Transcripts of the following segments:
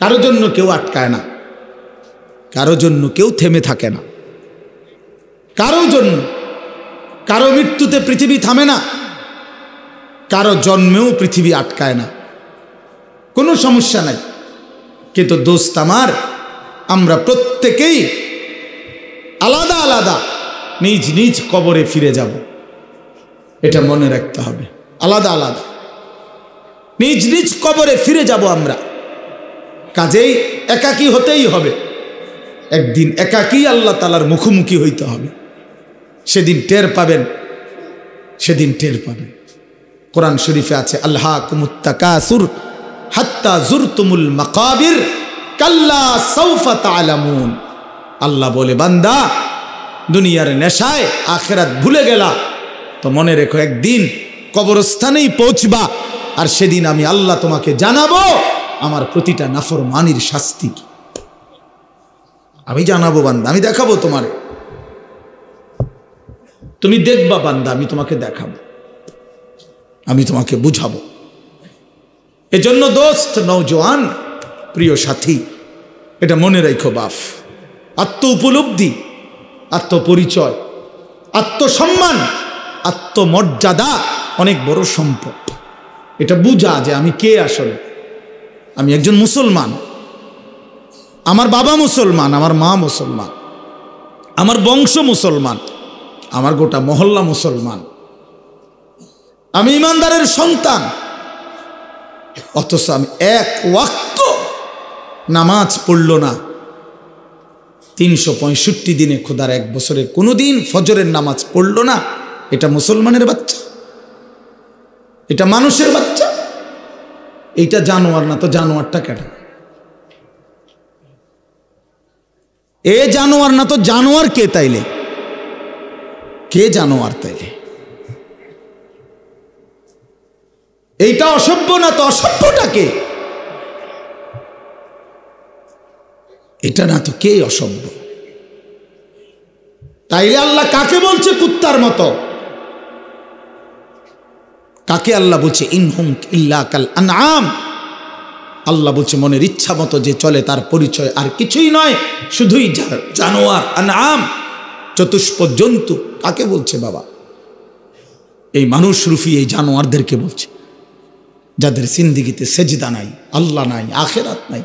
কারো জন্য কেউ আটকায় না, কারো জন্য কেউ থেমে থাকে না, কারো জন্য কারো মৃত্যুতে পৃথিবী থামে না, কারো জন্মেও পৃথিবী আটকায় না, কোনো সমস্যা নাই। কিন্তু দোস্ত আমার, আমরা প্রত্যেকেই আলাদা আলাদা নিজ নিজ কবরে ফিরে যাব, এটা মনে রাখতে হবে। আলাদা আলাদা নিজ নিজ কবরে ফিরে যাব আমরা। কাজেই একাকী হতেই হবে, একদিন একাকী আল্লাহ তাআলার মুখোমুখি হইতে হবে। সেদিন টের পাবেন, সেদিন টের পাবেন। কোরআন শরীফে আছে, আলহাকুমুত তাকাসুর হাত্তা জুরতুমুল মাকাবির কাল্লা সাউফা তা'লামুন। আল্লাহ বলে, বান্দা দুনিয়ার নেশায় আখিরাত ভুলে গেলা তো মনে রেখো, একদিন কবরস্থানেই পৌঁছবা, আর সেদিন আমি আল্লাহ তোমাকে জানাবো আমার প্রতিটা নাফরমানির শাস্তি কি। আমি জানাবো বান্দা, আমি দেখাবো তোমারে, তুমি দেখবা বান্দা, আমি তোমাকে দেখাবো, আমি তোমাকে বুঝাবো। এজন্য দোস্ত, নওজোয়ান, প্রিয় সাথী, এটা মনে রাখো বাপ, আত্ম উপলব্ধি, আত্মপরিচয়, আত্মসম্মান, আত্মমর্যাদা অনেক বড় সম্পদ। এটা বুঝা যে আমি কে, আসলে আমি একজন মুসলমান, আমার বাবা মুসলমান, আমার মা মুসলমান, আমার বংশ মুসলমান, আমার গোটা মহল্লা মুসলমান, আমি ইমানদারের সন্তান, অথচ আমি এক ওয়াক্ত নামাজ পড়ল না, 365 দিনে, খোদার এক বছরে কোনোদিন ফজরের নামাজ পড়ল না। এটা মুসলমানের বাচ্চা, এটা মানুষের বাচ্চা, এইটা জানোয়ার না তো জানোয়ারটা কেন? এ জানোয়ার না তো জানোয়ার কে তাইলে? কে জানোয়ার তাইলে? এইটা অসভ্য না তো অসভ্যটা কে? এটা না তো কে অসভ্য? তাইলে আল্লাহ কাকে বলছে কুত্তার মতো? কাকে আল্লাহ বলছে ইনহুম ইল্লা কাল আনআম? আল্লাহ বলছে মনের ইচ্ছা মতো যে চলে তার পরিচয় আর কিছুই নয়, শুধুই জানোয়ার, আনআম, চতুষ্প জন্তু। কাকে বলছে বাবা? এই মানুষ রূপী এই জানোয়ারদেরকে বলছে, যাদের জিন্দেগিতে সেজদা নাই, আল্লাহ নাই, আখিরাত নাই।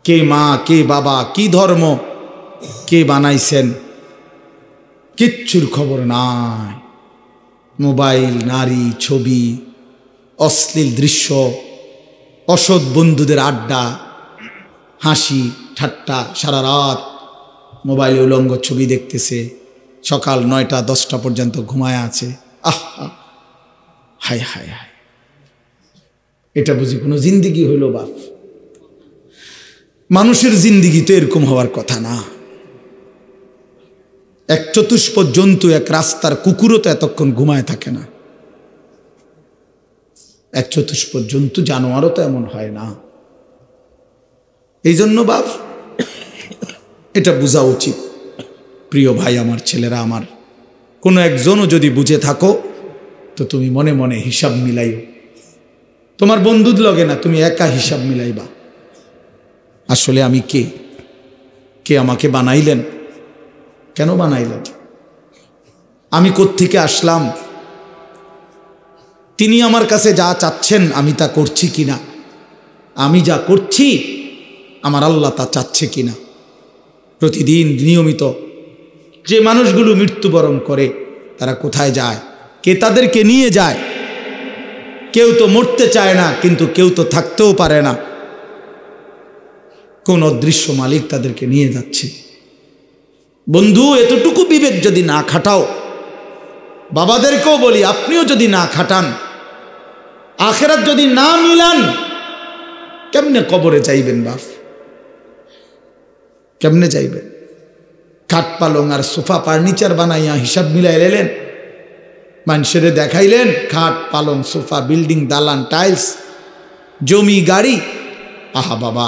কে মা, কে বাবা, কি ধর্ম, কে বানাইছেন, কিচ্ছুর খবর নাই। মোবাইল, নারী, ছবি, অশ্লীল দৃশ্য, অসৎ বন্ধুদের আড্ডা, হাসি ঠাট্টা, সারা রাত মোবাইলে উলঙ্গ ছবি দেখতেছে, সকাল 9টা 10টা পর্যন্ত ঘুমায় আছে। আহা, হায় হায় হায়, এটা বুঝি কোনো জিন্দিগি হইল বাপ? মানুষের জিন্দিগি তো এরকম হওয়ার কথা না। এক চতুষ্প জন্তু, এক রাস্তার কুকুরও তো এতক্ষণ ঘুমায় থাকে না। এক চতুষ্প জন্তু, জানোয়ারও তো এমন হয় না। এই জন্য বাপ, এটা বোঝা উচিত। প্রিয় ভাই আমার, ছেলেরা আমার, কোনো একজনও যদি বুঝে থাকো তো তুমি মনে মনে হিসাব মিলাইও। তোমার বন্ধুর লগে না, তুমি একা হিসাব মিলাইবা। আসলে আমি কে? কে আমাকে বানাইলেন? কেন বানাইলেন? আমি কোত্থেকে আসলাম? তিনি আমার কাছে যা চাচ্ছেন আমি তা করছি কিনা? আমি যা করছি আমার আল্লাহ তা চাচ্ছে কিনা? প্রতিদিন নিয়মিত যে মানুষগুলো মৃত্যুবরণ করে তারা কোথায় যায়? কে তাদেরকে নিয়ে যায়? কেউ তো মরতে চায় না, কিন্তু কেউ তো থাকতেও পারে না। কোন অদৃশ্য মালিক তাদেরকে নিয়ে যাচ্ছে। বন্ধু, এতটুকু বিবেক যদি না খাটাও, বাবাদেরকেও বলি, আপনিও যদি না খাটান, আখিরাত যদি না মিলান, কেমনে কবরে যাইবেন বাপ? কেমনে যাইবেন? খাট পালং আর সোফা ফার্নিচার বানাইয়া হিসাব মিলাই এলেন, মানুষের দেখাইলেন খাট পালং সোফা, বিল্ডিং, দালান, টাইলস, জমি, গাড়ি। আহা বাবা,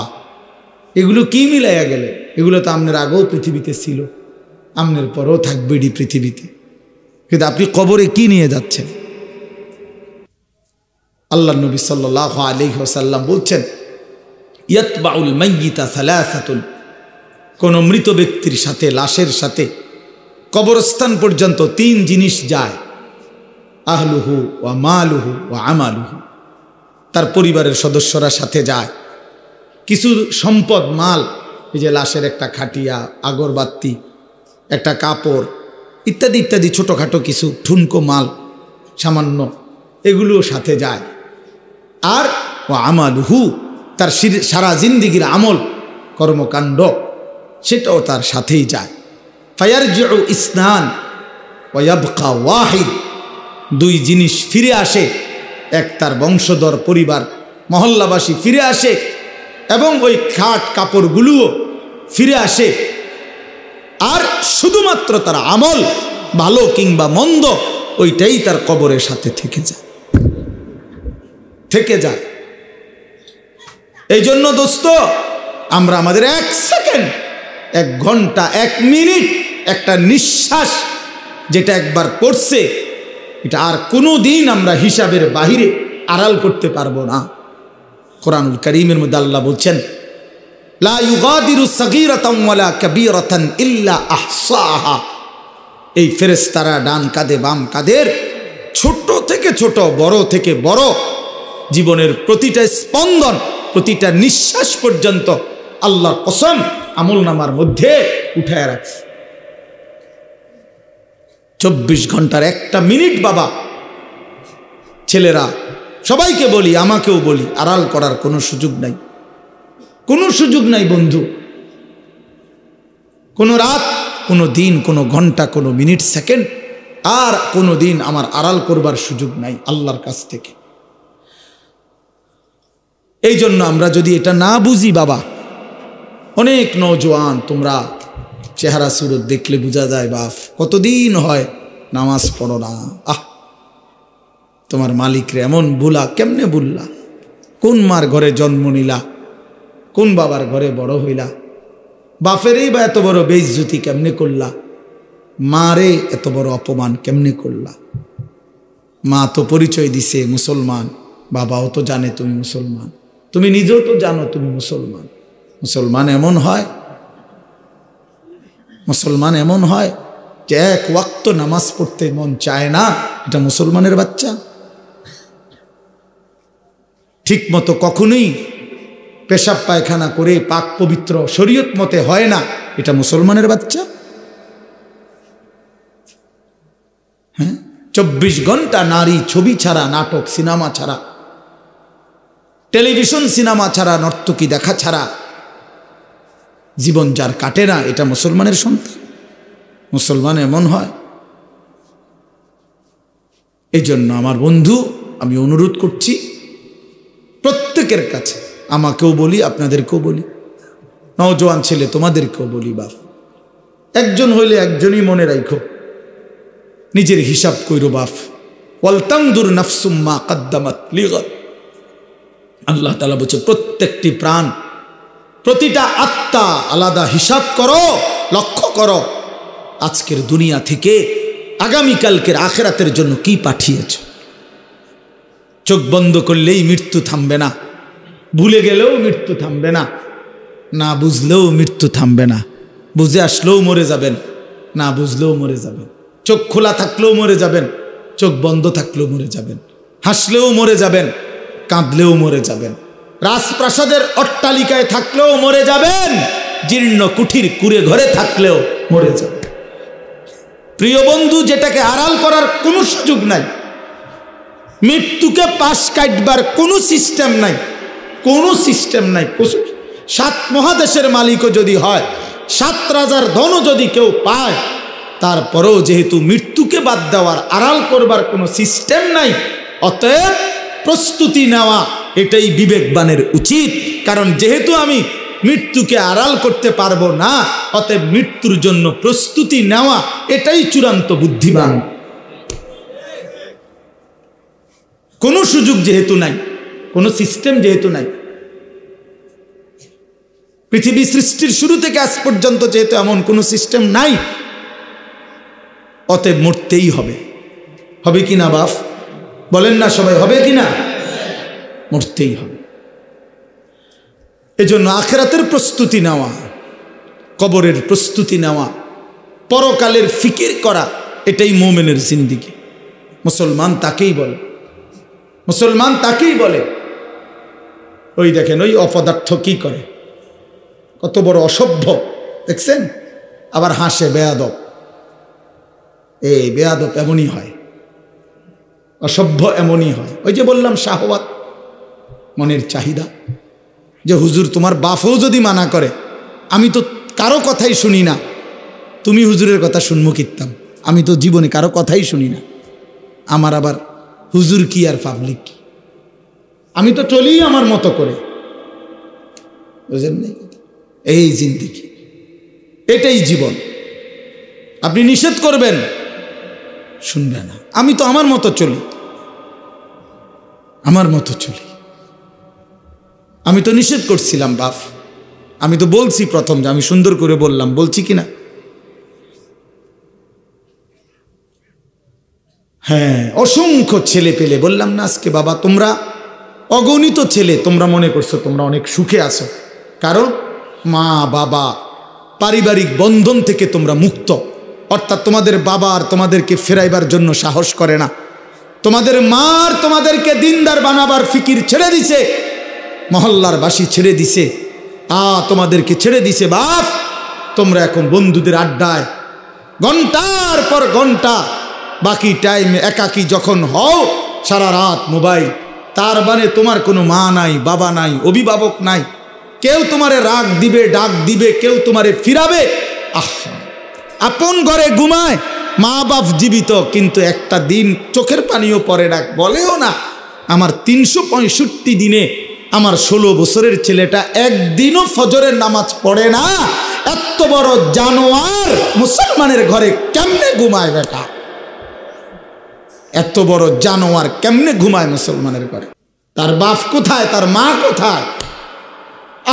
এগুলো কি মিলাইয়া গেলে? এগুলো তো আপনার আগেও পৃথিবীতে ছিল, আপনার পরেও থাকবে এটি পৃথিবীতে। কিন্তু আপনি কবরে কি নিয়ে যাচ্ছেন? আল্লাহ নবী সাল্লাল্লাহু আলাইহি ওয়াসাল্লাম বলছেন, ইয়াতবাউল মাইয়িতা সালাসাতুন, কোন মৃত ব্যক্তির সাথে, লাশের সাথে কবরস্থান পর্যন্ত 3 জিনিস যায়। আহলুহু ওয়া মালুহু ওয়া আমালুহু, তার পরিবারের সদস্যরা সাথে যায়, কিছু সম্পদ মাল, এই যে লাশের একটা খাটিয়া, আগরবাতি, একটা কাপড় ইত্যাদি ইত্যাদি, ছোটোখাটো কিছু ঠুনকো মাল সামান্য, এগুলোও সাথে যায়। আর ওয়া আমালুহু, তার সারা জিন্দিগির আমল কর্মকাণ্ড সেটাও তার সাথেই যায়। ফায়ারজিউ ইসনান ওয়া ইয়াবকা ওয়াহিদ, 2 জিনিস ফিরে আসে, এক তার বংশধর পরিবার মহল্লাবাসী ফিরে আসে, এবং ওই খাট কাপড়গুলোও ফিরে আসে। আর শুধুমাত্র তার আমল ভালো কিংবা মন্দ ওইটাই তার কবরের সাথে থেকে যায়। এই জন্য দোস্ত, আমরা আমাদের 1 সেকেন্ড, 1 ঘন্টা, 1 মিনিট, একটা নিঃশ্বাস যেটা একবার পড়ছে, এটা আর কোনো দিন আমরা হিসাবের বাহিরে আড়াল করতে পারবো না। কোরআনুল কারীমের মধ্যে আল্লাহ বলছেন, লা ইউগাদিরু সাগীরাতান ওয়ালা কাবীরাতান ইল্লা আহসাহা। এই ফেরেশতারা ডান কাঁধে বাম কাঁধের, ছোট থেকে ছোট, বড় থেকে বড়, জীবনের প্রতিটা স্পন্দন, প্রতিটা নিঃশ্বাস পর্যন্ত আল্লাহর কসম আমলনামার মধ্যে উঠায় রাখছে। 24 ঘন্টার 1টা মিনিট বাবা, ছেলেরা সবাইকে বলি, আমাকেও বলি, আড়াল করার কোনো সুযোগ নাই, কোনো সুযোগ নাই বন্ধু। কোনো রাত, কোনো দিন, কোনো ঘন্টা, কোনো মিনিট, সেকেন্ড আর কোনো দিন আমার আড়াল করবার সুযোগ নাই আল্লাহর কাছ থেকে। এই জন্য আমরা যদি এটা না বুঝি বাবা, অনেক নওজোয়ান, তোমরা চেহারা সুরত দেখলে বোঝা যায় বাপ, কতদিন হয় নামাজ পড়ো না। তোমার মালিকরে এমন ভুলা, কেমনে ভুললা? কোন মার ঘরে জন্ম নিলা, কোন বাবার ঘরে বড় হইলা, বাপেরই বা এত বড় বেইজ্জতি কেমনে করলা, মারে এত বড় অপমান কেমনে করলা? মা তো পরিচয় দিছে মুসলমান, বাবাও তো জানে তুমি মুসলমান, তুমি নিজেও তো জানো তুমি মুসলমান। মুসলমান এমন হয়, মুসলমান এমন হয় যে 1 ওয়াক্ত নামাজ পড়তে মন চায় না, এটা মুসলমানের বাচ্চা? ঠিক মতো কখনোই পেশাব পায়খানা করে পাক পবিত্র শরীয়ত মতে হয় না, এটা মুসলমানের বাচ্চা? হ্যাঁ, 24 ঘন্টা নারী ছবি ছাড়া, নাটক সিনেমা ছাড়া, টেলিভিশন সিনেমা ছাড়া, নর্তকী দেখা ছাড়া জীবন যার কাটে না, এটা মুসলমানের সন্তান? মুসলমান এমন হয়? এই জন্য আমার বন্ধু, আমি অনুরোধ করছি প্রত্যেকের কাছে, আমাকেও বলি, আপনাদেরকেও বলি, নওজোয়ান ছেলে তোমাদেরকেও বলি, বাপ একজন হইলে একজনই মনে রাখো, নিজের হিসাব কইরো বাপ। ওয়ালতানদুর নাফসুম মা কদ্দামাত লিগাদ। আল্লাহ তাআলা বলছে প্রত্যেকটি প্রাণ, প্রতিটা আত্মা আলাদা হিসাব করো, লক্ষ্য করো আজকের দুনিয়া থেকে আগামীকালকের আখিরাতের জন্য কি পাঠিয়েছ। চোখ বন্ধ করলেই মৃত্যু থামবে না, ভুলে গেলেও মৃত্যু থামবে না, না বুঝলেও মৃত্যু থামবে না। বুঝে আসলেও মরে যাবেন, না বুঝলেও মরে যাবেন। চোখ খোলা থাকলেও মরে যাবেন, চোখ বন্ধ থাকলেও মরে যাবেন। হাসলেও মরে যাবেন, কাঁদলেও মরে যাবেন। রাজপ্রাসাদের অট্টালিকায় থাকলেও মরে যাবেন, জীর্ণ কুঠির কুড়ে ঘরে থাকলেও মরে যাবেন। প্রিয় বন্ধু, যেটাকে আড়াল করার কোনো সুযোগ নাই, মৃত্যুকে পাশ কাটবার কোনো সিস্টেম নাই, কোনো সিস্টেম নাই। 7 মহাদেশের মালিকও যদি হয়, 7 রাজার ধনও যদি কেউ পায়, তারপরেও যেহেতু মৃত্যুকে বাদ দেওয়ার, আড়াল করবার কোনো সিস্টেম নাই, অতএব প্রস্তুতি নেওয়া এটাই বিবেকবানের উচিত। কারণ যেহেতু আমি মৃত্যুকে আড়াল করতে পারবো না, অতএব মৃত্যুর জন্য প্রস্তুতি নেওয়া এটাই চূড়ান্ত বুদ্ধিমান। কোনো সুযোগ যেহেতু নাই, কোনো সিস্টেম যেহেতু নাই, পৃথিবী সৃষ্টির শুরু থেকে আজ পর্যন্ত যেহেতু এমন কোনো সিস্টেম নাই, অতএব মরতেই হবে। হবে কিনা বাপ বলেন না সবাই, হবে কিনা? মরতেই হবে। এজন্য আখিরাতের প্রস্তুতি নেওয়া, কবরের প্রস্তুতি নেওয়া, পরকালের ফিকির করা, এটাই মুমিনের জিন্দেগি। মুসলমান তাকেই বলে, মুসলমান তাকেই বলে। ওই দেখেন ওই অপদার্থ কি করে, কত বড় অসভ্য দেখছেন, আবার হাসে, বেয়াদব। এই বেয়াদব এমনই হয়, অসভ্য এমনই হয়। ওই যে বললাম শাহওয়াত, মনের চাহিদা, যে হুজুর তোমার বাপও যদি মানা করে, আমি তো কারো কথাই শুনি না, তুমি হুজুরের কথা শুনবো কিতাম, আমি তো জীবনে কারো কথাই শুনি না, আমার আবার হুজুর কি আর পাবলিক কি, আমি তো চলি আমার মতো করে। বুঝেন নাই? এই জিন্দেগি, এটাই জীবন। আপনি নিষেধ করবেন, শুনবে না, আমি তো আমার মতো চলি, আমার মতো চলি। আমি তো নিষেধ করছিলাম বাপ, আমি তো বলছি প্রথম যে আমি সুন্দর করে বললাম, বলছি কিনা? হ্যাঁ, অসংখ্য ছেলে পেলে বললাম না আজকে, বাবা তোমরা অগণিত ছেলে, তোমরা মনে করছো তোমরা অনেক সুখে আছো, কারণ মা বাবা পারিবারিক বন্ধন থেকে তোমরা মুক্ত। অর্থাৎ তোমাদের বাবা আর তোমাদেরকে ফেরাইবার জন্য সাহস করে না, তোমাদের মা আর তোমাদেরকে দিনদার বানাবার ফিকির ছেড়ে দিছে, মহল্লার বাসী ছেড়ে দিছে, তোমাদেরকে ছেড়ে দিছে। বাপ, তোমরা এখন বন্ধুদের আড্ডায় ঘন্টার পর ঘন্টা, বাকি টাইম একাকী যখন হও, সারা রাত মোবাইল। তার মানে তোমার কোনো মা নাই, বাবা নাই, অভিভাবক নাই, কেউ তোমারে রাগ দিবে, ডাক দিবে, কেউ তোমারে ফিরাবে। আপন ঘরে ঘুমায়, মা বাপ জীবিত, কিন্তু একটা দিন চোখের পানিও পড়ে না, বলেও না। আমার 365 দিনে আমার 16 বছরের ছেলেটা একদিনও ফজরের নামাজ পড়ে না। এত বড় জানোয়ার মুসলমানের ঘরে কেমনে ঘুমায় বেটা? এত বড় জানোয়ার কেমনে ঘুমায় মুসলমানের ঘরে? তার বাপ কোথায়, তার মা কোথায়?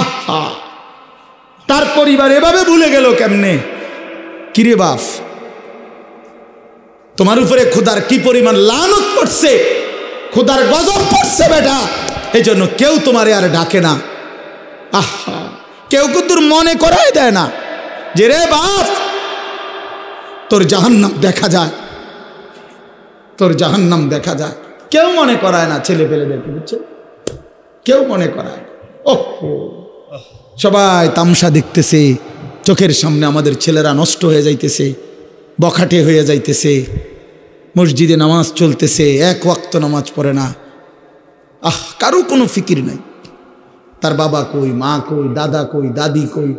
আহা, তার পরিবার এভাবে ভুলে গেল কেমনে? কিরে বাপ, তোমার উপরে খোদার কি পরিমাণ লানত পড়ছে, খোদার গজব পড়ছে বেটা। এই জন্য কেউ তোমারে আর ডাকে না। আহা, কেউ কিন্তু মনে করাই দেয় না যে রে বাপ, তোর জাহান্নাম দেখা যায়, তোর জাহান্নাম দেখা যায়। কেউ মনে করায় না ছেলে পেলেদেরকে, বুঝছো? কেউ মনে করায়। ওহো, সবাই তামসা দেখতেছে, চোখের সামনে আমাদের ছেলেরা নষ্ট হয়ে যাইতেছে, বখাটে হয়ে যাইতেছে, মসজিদে নামাজ চলতেছে, এক ওয়াক্ত নামাজ পড়ে না। কারো কোনো ফিকির নাই। তার বাবা কই, মা কই, দাদা কই, দাদি কই,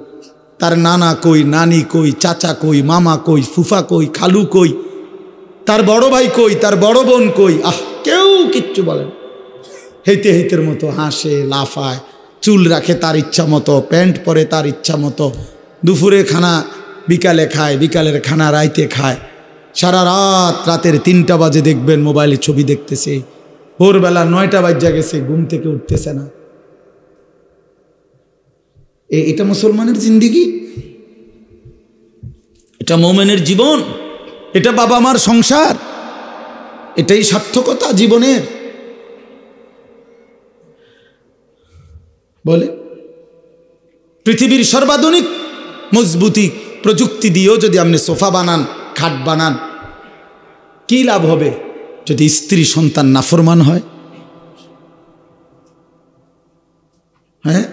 তার নানা কই, নানি কই, চাচা কই, মামা কই, ফুফা কই, খালু কই, তার বড় ভাই কই, তার বড় বোন কই। কেউ কিচ্ছু বলে না। হেঁটে হেঁটের মতো হাসে, লাফায়, চুল রাখে তার ইচ্ছা মতো, প্যান্ট পরে তার ইচ্ছা মতো, দুপুরে খানা বিকালে খায়, বিকালের খানা রাইতে খায়, সারা রাত, রাতের 3টা বাজে দেখবেন মোবাইলে ছবি দেখতেছে, ভোরবেলা 9টা বাজে গেছে, ঘুম থেকে উঠতেছে না। এটা মুসলমানের জিন্দেগি, এটা মুমিনের জীবন, এটা বাবা মার সংসার, এটাই সার্থকতা জীবনের। বলে পৃথিবীর সর্বাধুনিক মজবুতি প্রযুক্তি দিয়েও যদি আপনি সোফা বানান, খাট বানান, কি লাভ হবে যদি স্ত্রী সন্তান নাফরমান হয়? হ্যাঁ,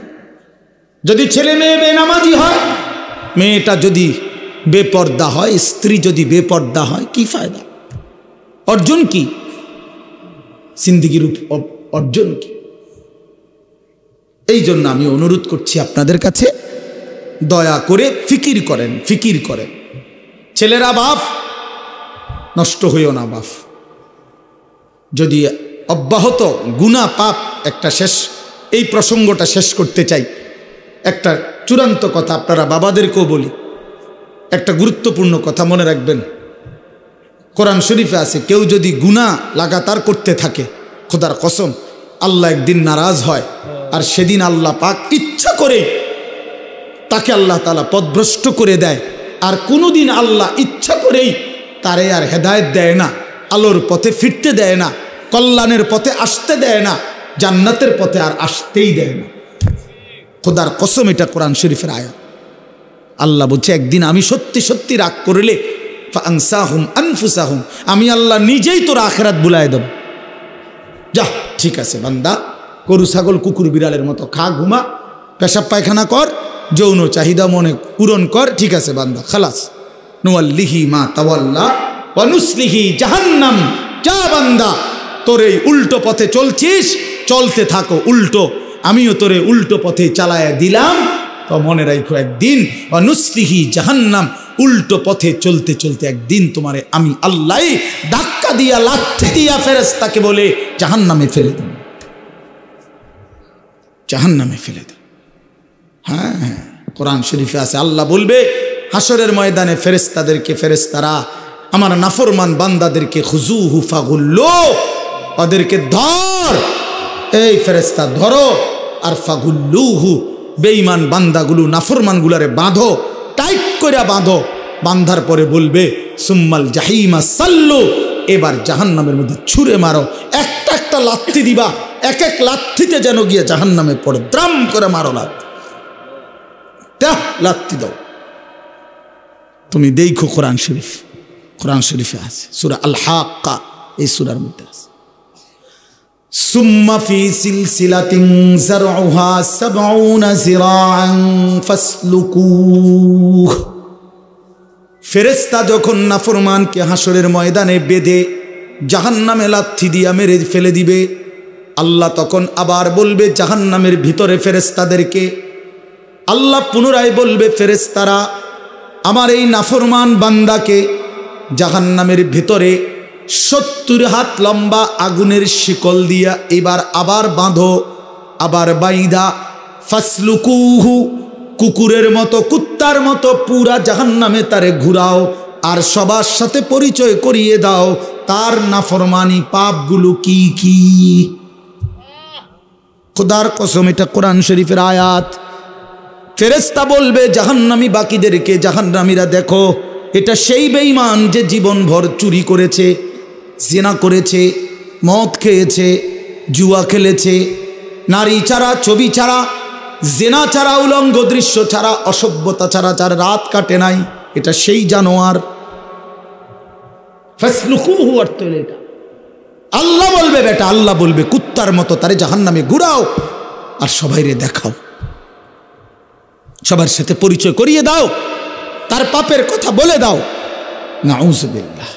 যদি ছেলে মেয়ে বেনামাজি হয়, মেয়েটা যদি বেপর্দা হয়, স্ত্রী যদি বেপর্দা হয়, কি ফায়দা? অর্জন কি জিন্দেগির অর্জন কি? এই জন্য আমি অনুরোধ করছি আপনাদের কাছে, দয়া করে ফিকির করেন, ফিকির করেন। ছেলেরা বাপ, নষ্ট হইও না বাপ। যদি অব্যাহত গুনাহ পাপ, একটা শেষ, এই প্রসঙ্গটা শেষ করতে চাই। একটা চূড়ান্ত কথা আপনারা বাবাদেরকেও বলি, একটা গুরুত্বপূর্ণ কথা মনে রাখবেন। কোরআন শরীফে আছে, কেউ যদি গুনাহ লাগাতার করতে থাকে, খোদার কসম, আল্লাহ একদিন নারাজ হয়, আর সেদিন আল্লাহ পাক ইচ্ছা করে তাকে আল্লাহ তাআলা পথভ্রষ্ট করে দেয়। আর কোনোদিন আল্লাহ ইচ্ছা করেই তারে আর হেদায়েত দেয় না, আলোর পথে ফিরতে দেয় না, কল্যাণের পথে আসতে দেয় না, জান্নাতের পথে আর আসতেই দেয় না। খোদার কসম, এটা কোরআন শরীফের আয়াত। আল্লাহ বলছে একদিন আমি সত্যি সত্যি রাগ করলে ফাআনসাহুম আনফুসাহুম, আমি আল্লাহ নিজেই তোর আখিরাত ভুলায় দেব। যা ঠিক আছে বান্দা, গরু ছাগল কুকুর বিড়ালের মতো খা, ঘুমা, পেশাব পায়খানা কর, যৌন চাহিদা মনে পূরণ কর, ঠিক আছে বান্দা, খালাস। নুয়াল্লিহি মা তাওয়াল্লা ওয়া নুসলিহি জাহান্নাম। যা বান্দা, তোর এই উল্টো পথে চলছিস, চলতে থাকো উল্টো, আমিও তোরে উল্টো পথে চালায়া দিলাম। তো মনে রাখো একদিন ওয়া নুসলিহি জাহান্নাম, উল্টো পথে চলতে চলতে একদিন তোমারে আমি আল্লাহ ধাক্কা দিয়া লাথি দিয়া ফেরেশতাকে বলে জাহান্নামে ফেলে দেব, জাহান্নামে ফেলে দেব। হ্যাঁ হ্যাঁ, কোরআন শরীফে আছে, আল্লাহ বলবে হাসরের ময়দানে ফেরেশতাদেরকে, ফেরেশতারা আমার নাফরমান বান্দাদেরকে খুজুহু ফাগুল্লু, ওদেরকে ধর, এই ফেরেশতা ধরো, আর ফাগুল্লুহু, বেঈমান বান্দাগুলো নাফরমানগুলারে বাঁধো, টাইট করে বাঁধো। বাঁধার পরে বলবে সুম্মাল জাহিমা সাল্লু, এবার জাহান্নামের মধ্যে ছুঁড়ে মারো। একটা একটা লাথি দিবা, এক এক লাথিতে যেন গিয়ে জাহান্নামে পড়ে, দ্রাম করে মারো লাথি, লাথি দাও। তুমি দেখো কোরআন শরীফ, কোরআন শরীফে আছে সূরা আল হাক্কা, এই সূরার মধ্যে আছে সুম্মা ফি সিলসিলাতিন যারউহা ৭০ যিরাআন ফাসলুকুহ। ফেরেশতা যখন নাফরমানকে হাসরের ময়দানে বেঁধে জাহান্নামে লাথি দিয়া মেরে ফেলে দিবে, আল্লাহ তখন আবার বলবে জাহান্নামের ভিতরে ফেরেশতাদেরকে, আল্লাহ পুনরায় বলবে ফেরেশতারা আমার এই নাফরমান বান্দাকে জাহান্নামের ভিতরে ৭০ হাত লম্বা আগুনের শিকল দিয়া এবার আবার বাঁধো, আবার বাইদা ফাসলুকুহু, কুকুরের মতো কুত্তার মতো পুরা জাহান্নামে তারে ঘুরাও, আর সবার সাথে পরিচয় করিয়ে দাও তার নাফরমানি পাপগুলো কি কি। খোদার কসম, এটা কোরআন শরীফের আয়াত। ফেরেশতা বলবে জাহান্নামী বাকিদেরকে, জাহান্নামীরা দেখো, এটা সেই বেঈমান যে জীবনভর চুরি করেছে, জিনা করেছে, মদ খেয়েছে, জুয়া খেলেছে, নারী ছাড়া, ছবি ছাড়া, জেনা ছাড়া, উলঙ্গ দৃশ্য ছাড়া, অসভ্যতা ছাড়া যার রাত কাটে নাই, এটা সেই জানোয়ার। ফাসলুকুহু অর্থ হলো এটা। আল্লাহ বলবে বেটা, আল্লাহ বলবে কুত্তার মতো তারে জাহান্নামে ঘুরাও আর সবাইরে দেখাও, সবার সাথে পরিচয় করিয়ে দাও, তার পাপের কথা বলে দাও। নাউযুবিল্লাহ।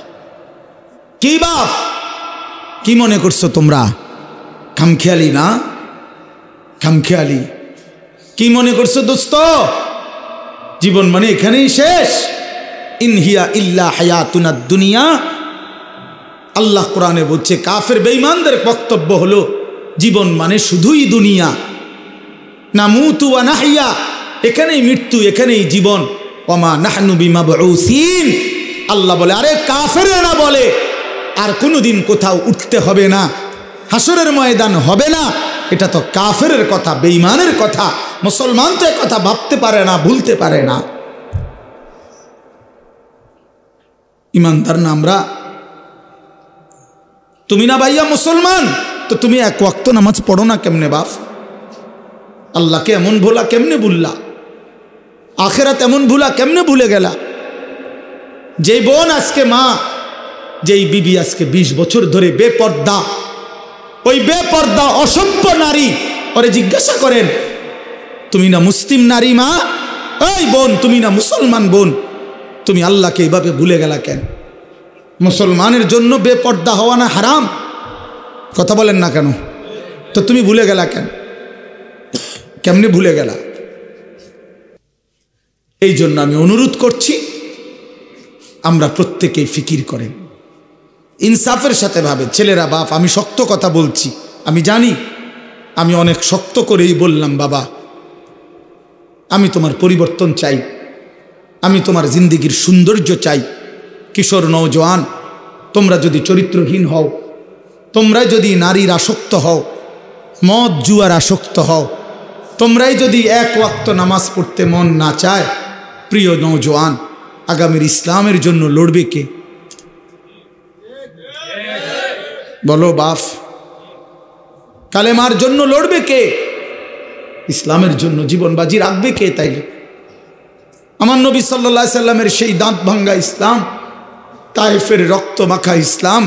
কি বাপ, কি মনে করছো তোমরা? খামখেয়ালি না, খামখেয়ালি। কি মনে করছো দোস্ত? জীবন মানে এখানেই শেষ? ইনহিয়া ইল্লা হায়াতুনাদ দুনিয়া। আল্লাহ কোরআনে বলছে কাফের বেঈমানদের বক্তব্য হলো জীবন মানে শুধুই দুনিয়া, নামুতু ওয়া নাহইয়া, এখানেই মৃত্যু, এখানেই জীবন। ওমা নাহনু বিমাবউসিন। আল্লাহ বলে, আরে কাফেররা বলে আর কোনোদিন কোথাও উঠতে হবে না, হাসরের ময়দান হবে না, এটা তো কাফেরের কথা, বেঈমানের কথা। মুসলমান তো এ কথা ভাবতে পারে না, ভুলতে পারে না। ইমানদার না আমরা? তুমি না ভাইয়া মুসলমান, তো তুমি এক ওয়াক্ত নামাজ পড়ো না কেমনে বাপ? আল্লাহকে এমন ভোলা কেমনে ভুললা? আখেরাত এমন ভুলা কেমনে ভুলে গেলা? যেই বোন আজকে মা, যেই বিবি আজকে 20 বছর ধরে বেপর্দা, ওই বেপর্দা অসভ্য নারী, ওরে জিজ্ঞাসা করেন তুমি না মুসলিম নারী মা? ওই বোন, তুমি না মুসলমান বোন, তুমি আল্লাহকে এইভাবে ভুলে গেলা কেন? মুসলমানের জন্য বেপর্দা হওয়া না হারাম? কথা বলেন না কেন? তো তুমি ভুলে গেলা কেন? কেমনে ভুলে গেলা? এই জন্য আমি অনুরোধ করছি আমরা প্রত্যেকেই ফিকির করেন, ইনসাফের সাথে ভাবে। ছেলেরা বাপ, আমি শক্ত কথা বলছি, আমি জানি, আমি অনেক শক্ত করেই বললাম বাবা, আমি তোমার পরিবর্তন চাই, আমি তোমার জিন্দিগির সৌন্দর্য চাই। কিশোর নওজোয়ান, তোমরা যদি চরিত্রহীন হও, তোমরা যদি নারীর আসক্ত হও, মদ জুয়ার আসক্ত হও, তোমরাই যদি এক ওয়াক্ত নামাজ পড়তে মন না চায়, প্রিয় নওজোয়ান, আগামীর ইসলামের জন্য লড়বে কে? বলো বাপ, কালেমার জন্য লড়বে কে? ইসলামের জন্য জীবন বাজি রাখবে কে? তাইলে আমার নবী সাল্লাল্লাহু আলাইহি সাল্লামের সেই দাঁত ভাঙ্গা ইসলাম, তায়েফের রক্ত মাখা ইসলাম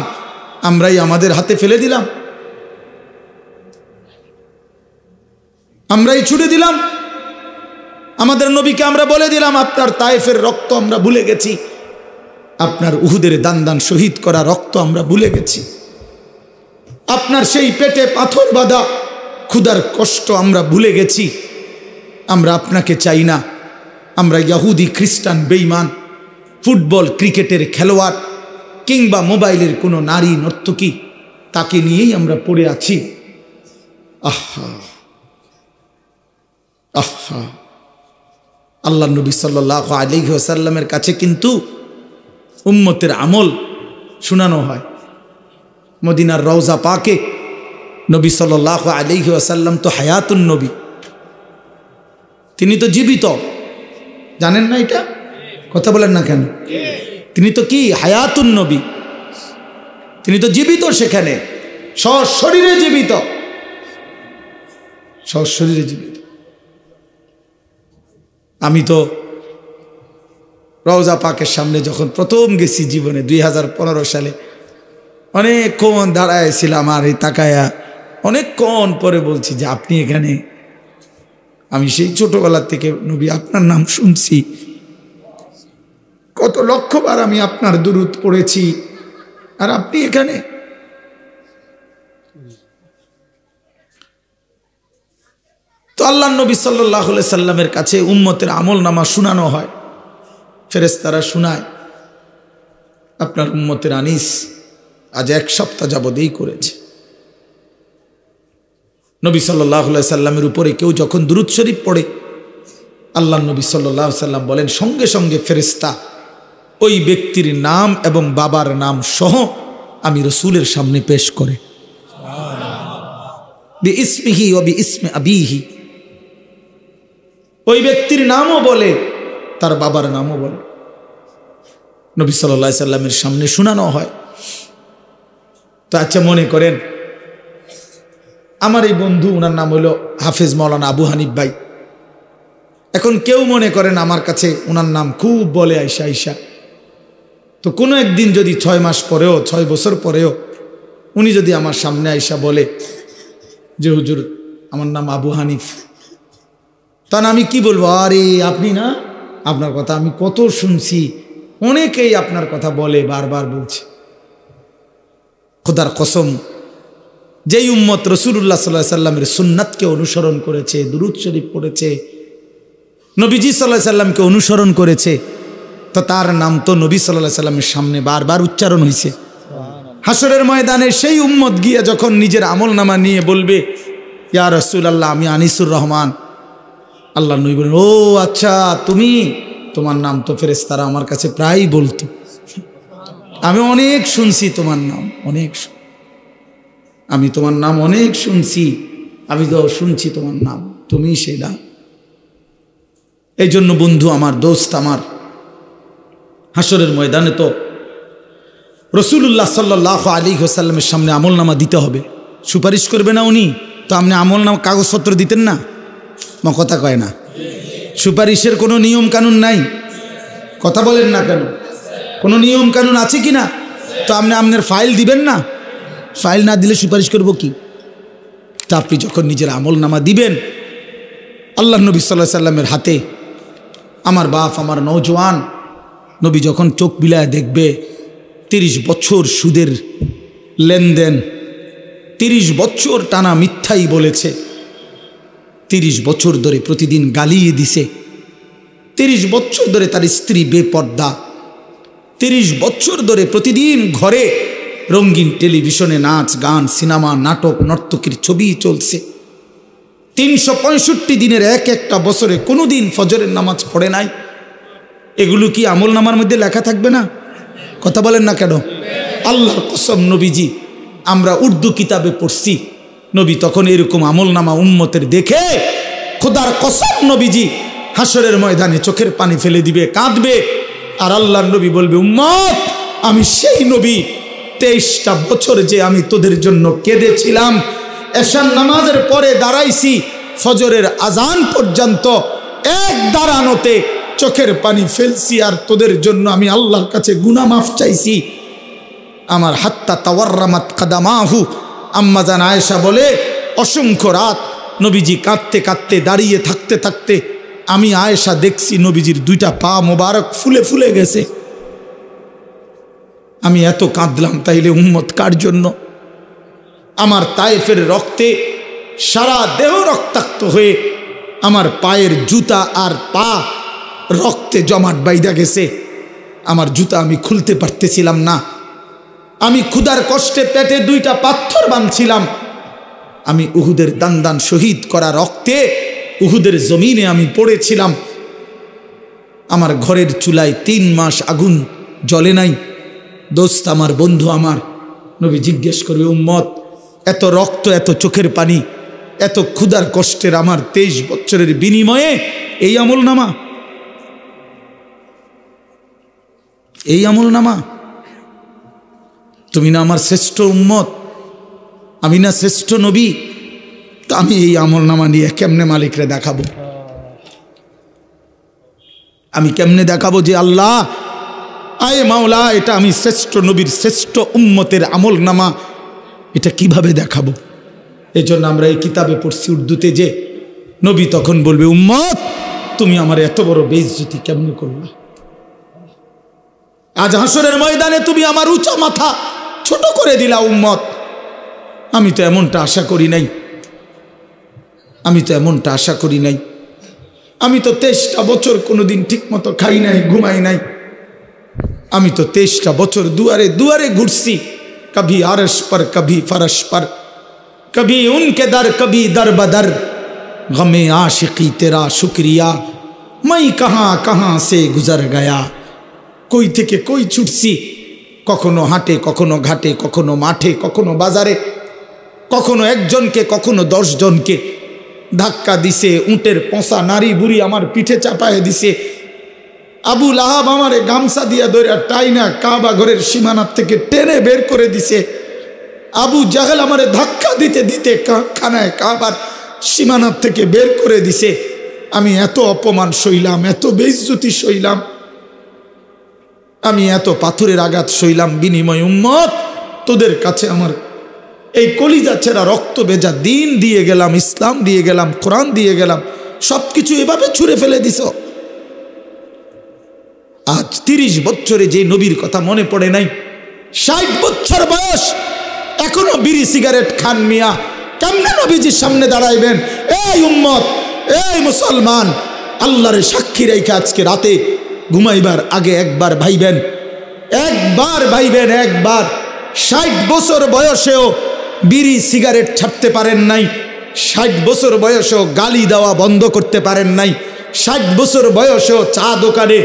আমরাই আমাদের হাতে ফেলে দিলাম, আমরাই ছুড়ে দিলাম। আমাদের নবীকে আমরা বলে দিলাম আপনার তায়েফের রক্ত আমরা ভুলে গেছি, আপনার উহুদের দান দান শহীদ করা রক্ত আমরা ভুলে গেছি, আপনার সেই পেটে পাথর বাঁধা ক্ষুধার কষ্ট আমরা ভুলে গেছি। আমরা আপনাকে চাই না, আমরা ইহুদি খ্রিস্টান বেঈমান ফুটবল ক্রিকেটের খেলোয়াড় কিংবা মোবাইলের কোনো নারী নর্তকী তাকে নিয়েই আমরা পড়ে আছি। আহা আহা, আল্লাহ নবী সাল্লাল্লাহু আলাইহি ওয়াসাল্লামের কাছে কিন্তু উম্মতের আমল শোনানো হয়। মদিনার রওজা পাকে নবী সাল্লাল্লাহু আলাইহি ওয়াসাল্লাম তো হায়াতুন নবী, তিনি তো জীবিত, জানেন না এটা? কথা বলেন না কেন? তিনি তো কি হায়াতুন নবী, তিনি তো জীবিত, সেখানে সশরীরে জীবিত, সশরীরে জীবিত। আমি তো রওজা পাকের সামনে যখন প্রথম গেছি জীবনে 2015 সালে, অনেকক্ষণ দাঁড়ায়ছিলাম আর এই তাকায়া অনেকক্ষণ পরে বলছি যে আপনি এখানে? আমি সেই ছোটবেলা থেকে নবী আপনার নাম শুনছি, কত লক্ষবার আমি আপনার দুরূদ পড়েছি, আর আপনি এখানে? তো আল্লাহ নবী সাল্লাল্লাহু আলাইহি সাল্লামের কাছে উম্মতের আমল নামা শুনানো হয়, ফেরেশতারা শুনায়। আপনার উম্মতের আনিস আজ 1 সপ্তাহ যাবতেই করেছে। নবী সাল্লাল্লাহু আলাইহি সাল্লামের উপরে কেউ যখন দুরূদ শরীফ পড়ে, আল্লাহ নবী সাল্লাল্লাহু আলাইহি সাল্লাম বলেন সঙ্গে সঙ্গে ফেরেশতা ওই ব্যক্তির নাম এবং বাবার নাম সহ আমি রাসূলের সামনে পেশ করে, বিইসমিহি ওয়া বিইসমি আবিহি, ওই ব্যক্তির নামও বলে তার বাবার নামও বলে, নবী সাল্লাল্লাহু আলাইহি সাল্লামের সামনে শোনানো হয়। তো আচ্ছা মনে করেন আমার এই বন্ধু, ওনার নাম হলো হাফেজ মাওলানা আবু হানিফ ভাই। এখন কেউ মনে করেন আমার কাছে ওনার নাম খুব বলে আইসা আইসা, তো কোনো একদিন যদি 6 মাস পরেও 6 বছর পরেও উনি যদি আমার সামনে আইসা বলে যে হুজুর আমার নাম আবু হানিফ, তখন আমি কি বলবো? আরে আপনি না, আপনার কথা আমি কত শুনছি, অনেকেই আপনার কথা বলে, বারবার বলছে। খোদার কসম, যেই উম্মত রাসূলুল্লাহ সাল্লাল্লাহু আলাইহি সাল্লামের সুন্নাতকে অনুসরণ করেছে, দুরূদ শরীফ পড়েছে, নবীজি সাল্লাল্লাহু আলাইহি সাল্লামকে অনুসরণ করেছে, তো তার নাম তো নবী সাল্লাল্লাহু আলাইহি সাল্লামের সামনে বারবার উচ্চারণ হয়েছে। হাসরের ময়দানে সেই উম্মত গিয়ে যখন নিজের আমল নামা নিয়ে বলবে ইয়া রাসূলুল্লাহ আমি আনিসুর রহমান, আল্লাহ নবী বলেন ও আচ্ছা তুমি, তোমার নাম তো ফেরেশতারা আমার কাছে প্রায় বলতো, আমি অনেক শুনছি তোমার নাম, অনেক আমি তোমার নাম অনেক শুনছি, আমি তো শুনছি তোমার নাম, তুমি সেটা। এই জন্য বন্ধু আমার, দোস্ত আমার, হাসরের ময়দানে তো রাসূলুল্লাহ সাল্লাল্লাহু আলাইহি ওয়াসাল্লামের সামনে আমল নামা দিতে হবে। সুপারিশ করবে না উনি? তো আপনি আমল নামা কাগজপত্র দিতেন না? কথা কয় না, সুপারিশের কোনো নিয়ম কানুন নাই, কথা বলেন না কেন? কোনো নিয়ম কানুন আছে কি না? তো আপনি আপনার ফাইল দিবেন না? ফাইল না দিলে সুপারিশ করব কি? তা আপনি যখন নিজের আমল নামা দিবেন, আল্লাহ নবী সাল্লাল্লাহু আলাইহি সাল্লামের হাতে, আমার বাপ আমার নওজোয়ান নবী যখন চোখ বিলায় দেখবে 30 বছর সুদের লেনদেন, 30 বছর টানা মিথ্যাই বলেছে, 30 বছর ধরে প্রতিদিন গালিয়ে দিছে, 30 বছর ধরে তার স্ত্রী বেপর্দা, 30 বছর ধরে প্রতিদিন ঘরে রঙিন টেলিভিশনে নাচ গান সিনেমা নাটক নর্তকীর ছবি চলছে, 365 দিনের একটা বছরে কোনো দিন ফজরের নামাজ পড়ে নাই। এগুলো কি আমল নামার মধ্যে লেখা থাকবে না? কথা বলেন না কেন? আল্লাহর কসম নবীজি, আমরা উর্দু কিতাবে পড়ছি, নবী তখন এরকম আমল নামা উম্মতের দেখে খোদার কসম নবীজি হাসরের ময়দানে চোখের পানি ফেলে দিবে, কাঁদবে, আর আল্লাহর নবী বলবে উম্মত আমি সেই নবী, 23টা বছর যে আমি তোদের জন্য কেঁদেছিলাম, এশার নামাজের পরে দাঁড়াইছি, ফজরের আজান পর্যন্ত এক দাঁড়ানোতে চোখের পানি ফেলছি, আর তোদের জন্য আমি আল্লাহর কাছে গুনাহ মাফ চাইছি। আমার হাত্তা তাওয়াররামাত কাদামাহু, আম্মা জান আয়েশা বলে অসংখ্য রাত নবীজি কাঁদতে কাঁদতে দাঁড়িয়ে থাকতে থাকতে আমি আয়েশা দেখছি নবীজির দুইটা পা মোবারক ফুলে ফুলে গেছে। আমি এত কাঁদলাম, তাইলে উম্মত কার জন্য? আমার তায়েফের রক্তে সারা দেহ রক্তাক্ত হয়ে আমার পায়ের জুতা আর পা রক্তে জমাট বাইধা গেছে। আমার জুতা আমি খুলতে পারতেছিলাম না। আমি ক্ষুধার কষ্টে পেটে দুইটা পাথর বাঁধছিলাম। আমি উহুদের দান শহীদ করা রক্তে উহুদের জমিনে আমি পড়েছিলাম। আমার ঘরের চুলায় 3 মাস আগুন জ্বলে নাই। দোস্ত আমার, বন্ধু আমার, নবী জিজ্ঞেস করবে উম্মত, এত রক্ত, এত চোখের পানি, এত ক্ষুধার কষ্টের আমার 23 বছরের বিনিময়ে এই আমল নামা, এই আমল নামা? তুমি না আমার শ্রেষ্ঠ উম্মত, আমি না শ্রেষ্ঠ নবী? তো আমি এই আমল নামা নিয়ে কেমনে মালিকরে দেখাবো? আমি কেমনে দেখাবো যে আল্লাহ, আয়ে মাওলা, এটা আমি শ্রেষ্ঠ নবীর শ্রেষ্ঠ উম্মতের আমল নামা? এটা কিভাবে দেখাবো? এই জন্য আমরা এই কিতাবে পড়ছি উর্দুতে যে নবী তখন বলবে, উম্মত তুমি আমার এত বড় বেইজ্জতি কেমনে করলা? আজ হাসরের ময়দানে তুমি আমার উঁচা মাথা ছোট করে দিলা উম্মত। আমি তো এমনটা আশা করি নাই, আমি তো এমনটা আশা করি নাই। আমি তো 23টা বছর কোনোদিন ঠিক মতো খাই নাই, ঘুমাই নাই। আমি তো 23টা বছর দুয়ারে দুয়ারে ঘুরছি, কभी আরশ पर कभी फरश पर, कभी उनके दर कभी दर बदर, गमे आशिकी तेरा शुक्रिया मैं कहाँ कहाँ से गुजर गया। কই থেকে কই ছুটছি, কখনো হাটে, কখনো ঘাটে, কখনো মাঠে, কখনো বাজারে, কখনো একজনকে, কখনো 10 জনকে ধাক্কা দিছে। উটের পোঁছা নারী বুড়ি আমার পিঠে চাপায় দিছে। আবু লাহাব আমারে গামছা দিয়া ধরে টাইনা কাবা ঘরের সীমানার থেকে টেনে বের করে দিছে। আবু জাহেল আমারে ধাক্কা দিতে দিতে খানায় কাবার সীমানার থেকে বের করে দিছে। আমি এত অপমান সইলাম, এত বেইজ্জতি সইলাম, আমি এত পাথরের আঘাত সইলাম। বিনিময় উম্মত, তোদের কাছে আমার এই কলিজা ছেঁড়া রক্ত ভেজা দিন দিয়ে গেলাম, ইসলাম দিয়ে গেলাম, কোরআন দিয়ে গেলাম, সবকিছু এভাবে ছুঁড়ে ফেলে দিছ। আজ 30 বছরে যে নবীর কথা মনে পড়ে নাই, 60 বছর বয়স এখনো বিড়ি সিগারেট খান মিয়া, কেমনে নবীজির সামনে দাঁড়াইবেন? এই উম্মত, এই মুসলমান, আল্লাহরে সাক্ষী রেখে আজকে রাতে ঘুমাইবার আগে একবার ভাইবেন, একবার ভাইবেন, একবার। 60 বছর বয়সেও বিড়ি সিগারেট ছাড়তে পারেন নাই, 60 বছর বয়সেও গালি দেওয়া বন্ধ করতে পারেন নাই, 60 বছর বয়সেও চা দোকানে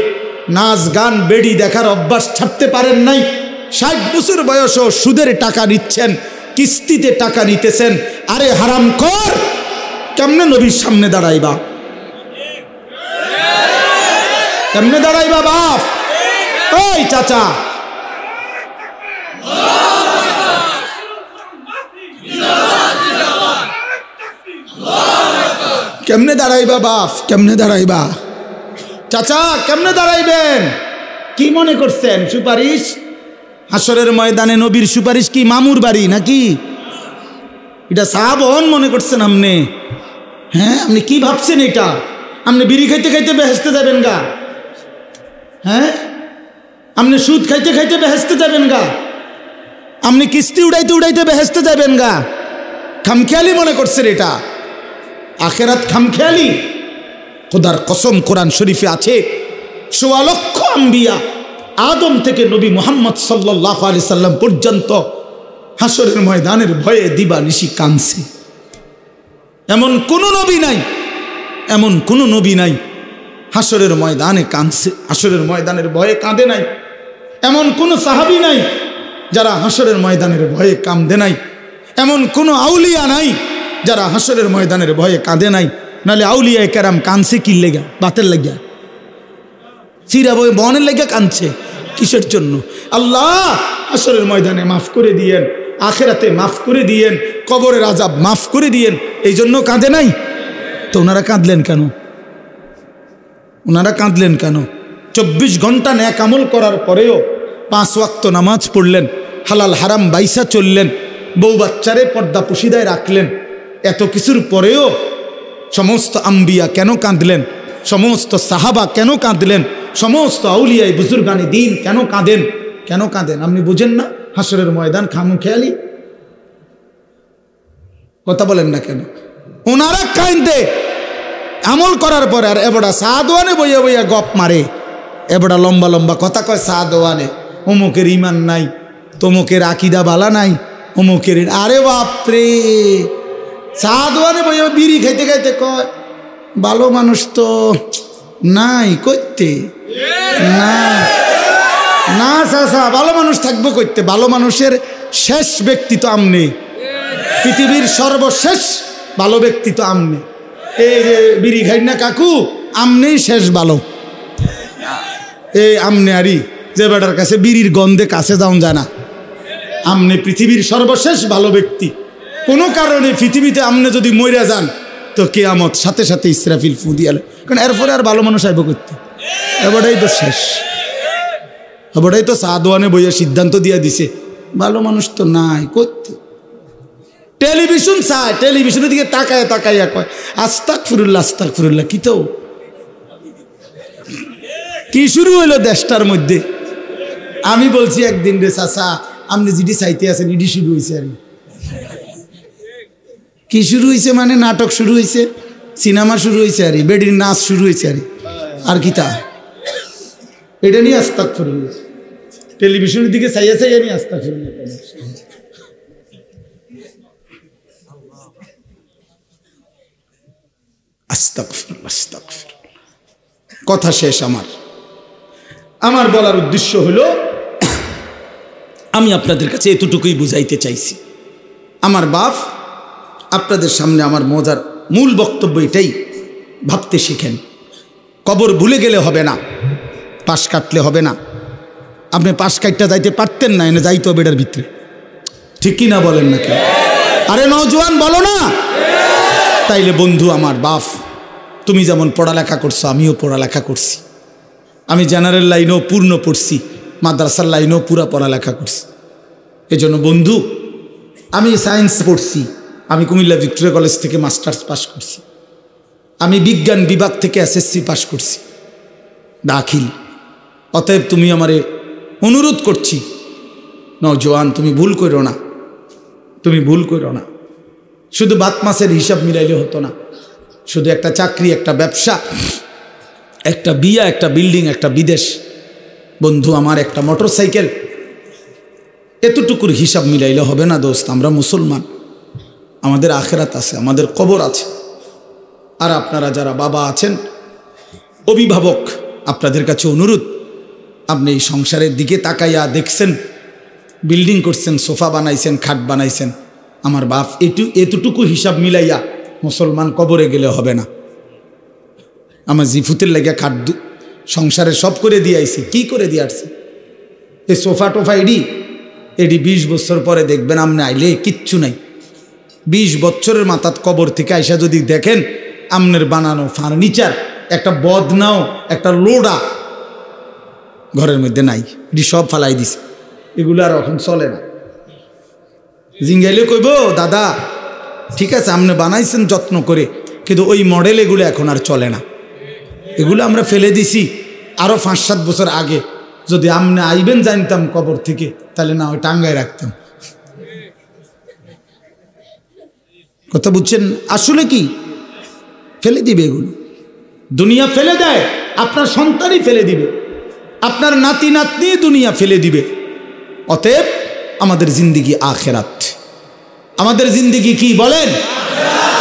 নাচ গান বেড়ি দেখার অভ্যাস ছাড়তে পারেন নাই, 60 বছর বয়সেও সুদের টাকা নিচ্ছেন, কিস্তিতে টাকা নিতেছেন। আরে হারামখোর, কেমনে নবীর সামনে দাঁড়াইবা? কেমনে দাঁড়াইবা বাপ? ওই চাচা, কেমনে দাঁড়াইবা বাপ? কেমনে দাঁড়াইবা? চাচা কেমনে দাঁড়াইবেন? কি মনে করছেন সুপারিশ? হাসরের ময়দানে নবীর সুপারিশ কি মামুর বাড়ি নাকি? এটা সাহাবন মনে করছেন আপনি? হ্যাঁ, আপনি কি ভাবছেন এটা? আপনি বিড়ি খাইতে খাইতে বেহেশতে যাবেন গা? হ্যাঁ, আপনি সুদ খাইতে খাইতে বেহেশতে যাবেন গা? আপনি কিস্তি উড়াইতে উড়াইতে বেহেশতে যাবেন গা? খামখেয়ালি মনে করছেন এটা? আখেরাত খামখেয়ালি? খোদার কসম, কোরআন শরীফে আছে ১৪ লক্ষ আম্বিয়া আদম থেকে নবী মুহাম্মদ সাল্লাল্লাহু আলাইহি সাল্লাম পর্যন্ত হাসরের ময়দানের ভয়ে দিবানিশি কাঁদছে। এমন কোন নবী নাই, এমন কোন নবী নাই হাসরের ময়দানে কাঁদছে, হাসরের ময়দানের ভয়ে কাঁদে নাই। এমন কোন সাহাবী নাই যারা হাসরের ময়দানের ভয়ে কাঁদে নাই। এমন কোন আউলিয়া নাই যারা হাসরের ময়দানের ভয়ে কাঁদে নাই। নাহলে আউলিয়া কেরাম কাঁদছে কি লেগা? বাতের লাগিয়া, চিরা বই বনের লেগে কাঁদছে কিসের জন্য? আল্লাহ হাসরের ময়দানে মাফ করে দিয়েন, আখেরাতে মাফ করে দিয়েন, কবরের আযাব মাফ করে দিয়েন, এই জন্য কাঁদে নাই। তো ওনারা কাঁদলেন কেন? ওনারা কাঁদলেন কেন? 24 ঘন্টা নেক আমল করার পরেও 5 ওয়াক্ত নামাজ পড়লেন, হালাল হারাম বাইসা চললেন, বউ বাচ্চারে পর্দা পুশিদায় রাখলেন। এত কিছুর পরেও সমস্ত আম্বিয়া কেন কাঁদলেন? সমস্ত সাহাবা কেন কাঁদলেন? সমস্ত আউলিয়ায় বুজুর্গানি দিন কেন কাঁদেন? কেন কাঁদেন আপনি বুঝেন না? হাসরের ময়দান খামখেয়ালি কথা বলেন না কেন? ওনারা কাঁদে আমল করার পরে, আর এবড়া সাদওয়ানে বইয়া বইয়া গপ মারে, এবড়া লম্বা লম্বা কথা কয় সাদওয়ানে, অমুকের ইমান নাই, তমুকের আকিদা বালা নাই, অমুকের। আরে বাপরে, সাদওয়ানে বইয়া বিড়ি খাইতে খাইতে কয় ভালো মানুষ তো নাই করতে না না চাচা, ভালো মানুষ থাকবো করতে। ভালো মানুষের শেষ ব্যক্তি তো আমনে, পৃথিবীর সর্বশেষ ভালো ব্যক্তি তো আমনে। এই যে বিড়ি খাই না কাকু, আমনেই শেষ ভালো। এই আমনে আরি যে বেটার কাছে বিড়ির গন্ধে কাছে যাওয়া যায় না, আমনে পৃথিবীর সর্বশেষ ভালো ব্যক্তি। কোনো কারণে পৃথিবীতে আমনে যদি মইরা যান তো কিয়ামত সাথে সাথে ইসরাফিল ফু দিয়ালে, কারণ এরপরে আর ভালো মানুষ আইব করতে। এবারটাই তো শেষ, এবারটাই তো সাদওয়ানে বইয়া সিদ্ধান্ত দিয়া দিছে ভালো মানুষ তো নাই করতে। টেলিভিশন চায়, টেলিভিশনের দিকে তাকায় তাকাইয়া কয় আস্তাগফিরুল্লাহ আস্তাগফিরুল্লাহ। কি তো কি শুরু হইলো দেশটার মধ্যে? আমি বলছি একদিন রে চাচা, আপনি যেটি চাইতে আছেন ইডি শুরু হয়েছে। আর কি শুরু হয়েছে মানে নাটক শুরু হয়েছে, সিনেমা শুরু হয়েছে, আর বেডির নাচ শুরু হয়েছে। আর কি তা এটা নিয়ে আস্তাগফিরুল্লাহ, টেলিভিশনের দিকে চাইয়া চাইয়া নিয়ে আস্তাগফিরুল্লাহ। আস্তাগফিরুল্লাহ আস্তাগফিরুল্লাহ। কথা শেষ। আমার বলার উদ্দেশ্য হলো, আমি আপনাদের কাছে এতটুকুই বুঝাইতে চাইছি। আমার বাপ আপনাদের সামনে আমার মজার মূল বক্তব্য এটাই, ভাবতে শিখেন। কবর ভুলে গেলে হবে না, পাশ কাটলে হবে না। আপনি পাশ কাটটা যাইতে পারতেন না, এনে যাইতে হবে এটার ভিতরে, ঠিক কি না বলেন না কেন? আরে নওজোয়ান বলো না। তাইলে বন্ধু আমার বাপ, তুমি যেমন পড়ালেখা করছো আমিও পড়ালেখা করছি। আমি জেনারেল লাইনেও পূর্ণ পড়ছি, মাদ্রাসার লাইনেও পুরা পড়ালেখা করছি। এজন্য বন্ধু, আমি সায়েন্স পড়ছি, আমি কুমিল্লা ভিক্টোরিয়া কলেজ থেকে মাস্টার্স পাশ করছি, আমি বিজ্ঞান বিভাগ থেকে এসএসসি পাশ করছি দাখিল। অতএব তুমি আমারে অনুরোধ করছি, নওজোয়ান তুমি ভুল করো না, তুমি ভুল করো না। শুধু ভাত মাছের হিসাব মিলাইলে হতো না, শুধু একটা চাকরি, একটা ব্যবসা, একটা বিয়া, একটা বিল্ডিং, একটা বিদেশ, বন্ধু আমার একটা মোটরসাইকেল, এতটুকুর হিসাব মিলাইলে হবে না দোস্ত। আমরা মুসলমান, আমাদের আখেরাত আছে, আমাদের কবর আছে। আর আপনারা যারা বাবা আছেন, অভিভাবক, আপনাদের কাছে অনুরোধ, আপনি এই সংসারের দিকে তাকাইয়া দেখছেন, বিল্ডিং করছেন, সোফা বানাইছেন, খাট বানাইছেন, আমার বাপ এতটুকু হিসাব মিলাইয়া মুসলমান কবরে গেলে হবে না। আমার জিফুতের লেগে খাট সংসারে সব করে দিয়ে আইছি। কি করে দিয়ে আসছে? এই সোফা টোফা এডি 20 বছর পরে দেখবেন আপনি আইলে কিচ্ছু নাই। 20 বছরের মাথাত কবর থেকে আইসা যদি দেখেন আমনের বানানো ফার্নিচার, একটা বদনাও, একটা লোডা ঘরের মধ্যে নাই, এটি সব ফালাই দিছে। এগুলো আর এখন চলে না। জিঙ্গাইলে কইব দাদা ঠিক আছে আপনি বানাইছেন যত্ন করে, কিন্তু ওই মডেল এগুলো এখন আর চলে না, এগুলো আমরা ফেলে দিছি আরও 5-7 বছর আগে। যদি আপনি আইবেন জানতাম কবর থেকে, তাহলে না ওই টাঙ্গায় রাখতাম। কথা বুঝছেন? আসলে কি ফেলে দিবে এগুলো, দুনিয়া ফেলে দেয়, আপনার সন্তানই ফেলে দিবে, আপনার নাতি নাতনি দুনিয়া ফেলে দিবে। অতএব আমাদের জিন্দিগি আখেরাত। আমাদের জিন্দিগি কি বলেন?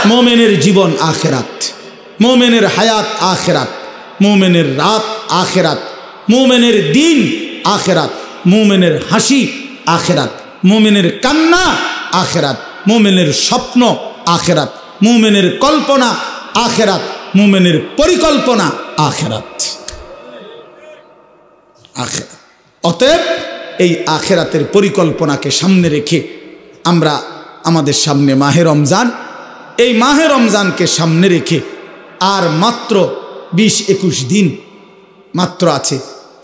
মোমেনের জীবন আখেরাত, মোমেনের হায়াত আখেরাত, মোমেনের রাত আখেরাত, মোমেনের দিন আখেরাত, মোমেনের হাসি আখেরাত, মোমেনের কান্না আখেরাত, মোমেনের স্বপ্ন আখেরাত, মোমেনের কল্পনা আখেরাত, মোমেনের পরিকল্পনা আখেরাত। আখেরাত। অতএব এই আখেরাতের পরিকল্পনাকে সামনে রেখে আমরা আমাদের সামনে মাহে রমজান, এই মাহে রমজানকে সামনে রেখে আর মাত্র 20-21 দিন মাত্র আছে।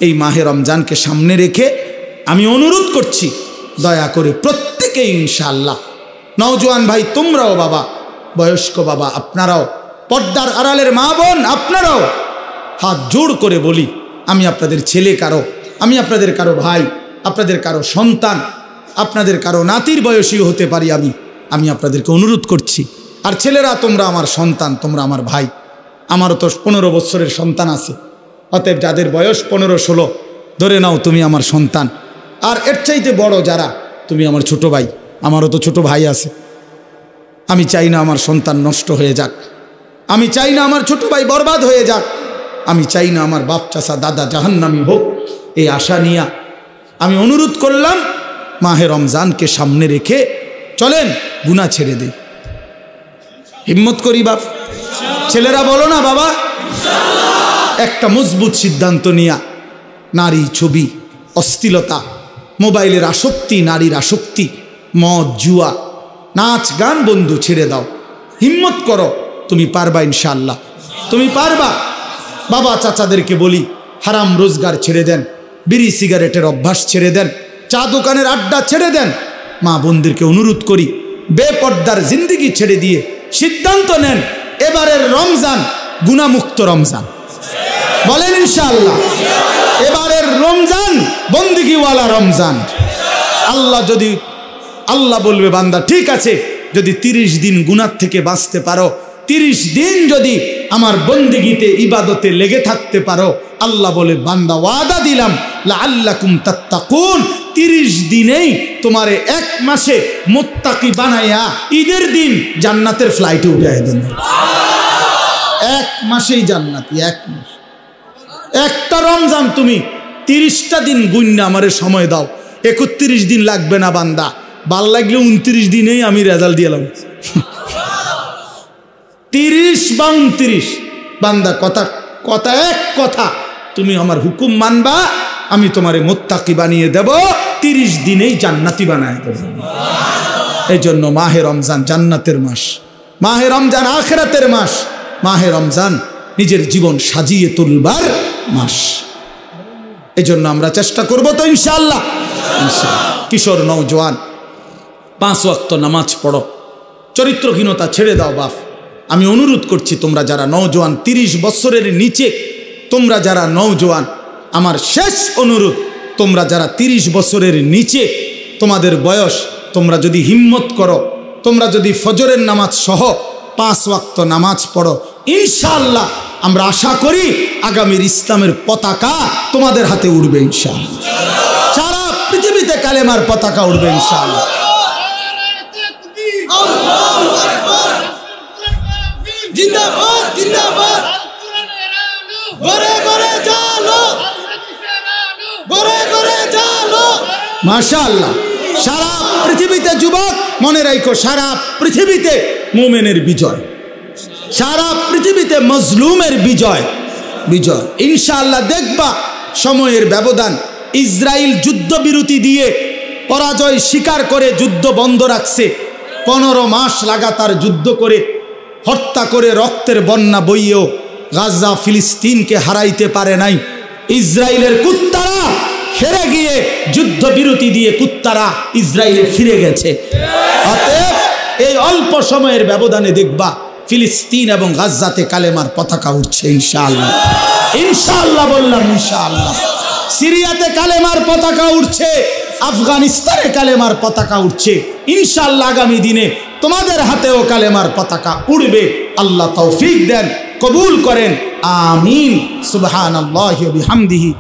এই মাহে রমজানকে সামনে রেখে আমি অনুরোধ করছি, দয়া করে প্রত্যেকে ইনশাআল্লাহ, নওজোয়ান ভাই তোমরাও, বাবা বয়স্ক বাবা আপনারাও, পর্দার আড়ালের মা বোন আপনারাও, হাত জোড় করে বলি, আমি আপনাদের ছেলে কারো, আমি আপনাদের কারো ভাই, আপনাদের কারো সন্তান, আপনাদের কারো নাতির বয়সী হতে পারি আমি আপনাদেরকে অনুরোধ করছি। আর ছেলেরা তোমরা আমার সন্তান, তোমরা আমার ভাই, আমারও তো 15 বছরের সন্তান আছে। অতএব যাদের বয়স 15-16 ধরে নাও তুমি আমার সন্তান। আর এর চাইতে বড় যারা, তুমি আমার ছোট ভাই, আমারও তো ছোট ভাই আছে। আমি চাই না আমার সন্তান নষ্ট হয়ে যাক, আমি চাই না আমার ছোট ভাই বরবাদ হয়ে যাক, আমি চাই না আমার বাপ চাচা দাদা জাহান্নামী হোক। এই আশা নিয়ে আমি অনুরোধ করলাম, মাহে রমজানকে সামনে রেখে চলেন গুনাহ ছেড়ে দেই। হিম্মত করি বাপ, ছেলেরা বলো না বাবা, একটা মজবুত সিদ্ধান্ত নিয়া নারী ছবি, অশ্লীলতা, মোবাইলের আসক্তি, নারীর আসক্তি, মদ জুয়া, নাচ গান বন্ধু ছেড়ে দাও। হিম্মত করো, তুমি পারবা ইনশাআল্লাহ, তুমি পারবা। বাবা চাচাদেরকে বলি, হারাম রোজগার ছেড়ে দেন, বিড়ি সিগারেটের অভ্যাস ছেড়ে দেন, চা দোকানের আড্ডা ছেড়ে দেন। মা বোনদেরকে অনুরোধ করি, বেপর্দার জিন্দিগি ছেড়ে দিয়ে সিদ্ধান্ত নেন, এবারের রমজান গুনাহমুক্ত রমজান। বলেন ইনশাআল্লাহ, এবারের রমজান বন্দিগিওয়ালা রমজান। আল্লাহ বলবে, বান্দা ঠিক আছে, যদি 30 দিন গুনাহ থেকে বাঁচতে পারো, 30 দিন যদি আমার বন্দিগিতে ইবাদতে লেগে থাকতে পারো, আল্লাহ বলে, বান্দা ওয়াদা দিলাম লাআল্লাকুম তাত্তাকুন, 30 দিনেই তোমারে 1 মাসে মুত্তাকি বানায়া ঈদের দিন জান্নাতের ফ্লাইটে উঠায় দেন। 1 মাসেই জান্নাতি, 1 মাস। একটা রমজান তুমি 30টা দিন গুণনা আমারে সময় দাও, 31 দিন লাগবে না বান্দা, ভাল লাগলে 29 দিনেই আমি রেজাল্ট দিলাম। 30 বা 29 বান্দা, কথা এক কথা, তুমি আমার হুকুম মানবা, আমি তোমারে মুত্তাকি বানিয়ে দেব, 30 দিনেই জান্নাতি বানায় দেব। এই জন্য মাহে রমজান জান্নাতের মাস, মাহে রমজান আখিরাতের মাস, মাহে রমজান নিজের জীবন সাজিয়ে তুলবার মাস। এই জন্য আমরা চেষ্টা করব তো ইনশাআল্লাহ। কিশোর নওজোয়ান, 5 ওয়াক্ত নামাজ পড়ো, চরিত্রহীনতা ছেড়ে দাও বাপ। আমি অনুরোধ করছি, তোমরা যারা নওজোয়ান, 30 বছরের নিচে তোমরা যারা নওজোয়ান, আমার শেষ অনুরোধ, তোমরা যারা 30 বছরের নিচে তোমাদের বয়স, তোমরা যদি হিম্মত করো, তোমরা যদি ফজরের নামাজ সহ 5 ওয়াক্ত নামাজ পড়ো, ইনশাআল্লাহ আমরা আশা করি আগামীর ইসলামের পতাকা তোমাদের হাতে উড়বে ইনশাআল্লাহ। সারা পৃথিবীতে কালেমার পতাকা উড়বে ইনশাআল্লাহ। জিন্দাবাদ জিন্দাবাদ, ঘরে ঘরে চলো, ঘরে ঘরে চলো। মাশাআল্লাহ, সারা পৃথিবীতে যুবক মনে রাখো, সারা পৃথিবীতে মুমিনের বিজয়, সারা পৃথিবীতে মজলুমের বিজয়। বিজয় ইনশাআল্লাহ। দেখবা সময়ের ব্যবধান, ইসরায়েল যুদ্ধবিরতি দিয়ে পরাজয় স্বীকার করে যুদ্ধ বন্ধ রাখছে। 15 মাস লাগাতার যুদ্ধ করে, হত্যা করে, রক্তের বন্যা বইয়েও গাজা ফিলিস্তিনকে হারাইতে পারে নাই। ইসরায়েলের কুত্তারা হেরে গিয়ে যুদ্ধবিরতি দিয়ে কুত্তারা ইসরায়েলে ফিরে গেছে। অতএব এই অল্প সময়ের ব্যবধানে দেখবা ফিলিস্তিন এবং গাজাতে কালেমার পতাকা উঠছে ইনশাআল্লাহ। ইনশাআল্লাহ বললাম, ইনশাআল্লাহ। সিরিয়াতে কালেমার পতাকা উঠছে, আফগানিস্তানে কালেমার পতাকা উঠছে। ইনশাআল্লাহ আগামী দিনে তোমাদের হাতেও কালেমার পতাকা উড়বে। আল্লাহ তৌফিক দেন, কবুল করেন, আমিন। সুবহানাল্লাহি ওয়া বিহামদিহি।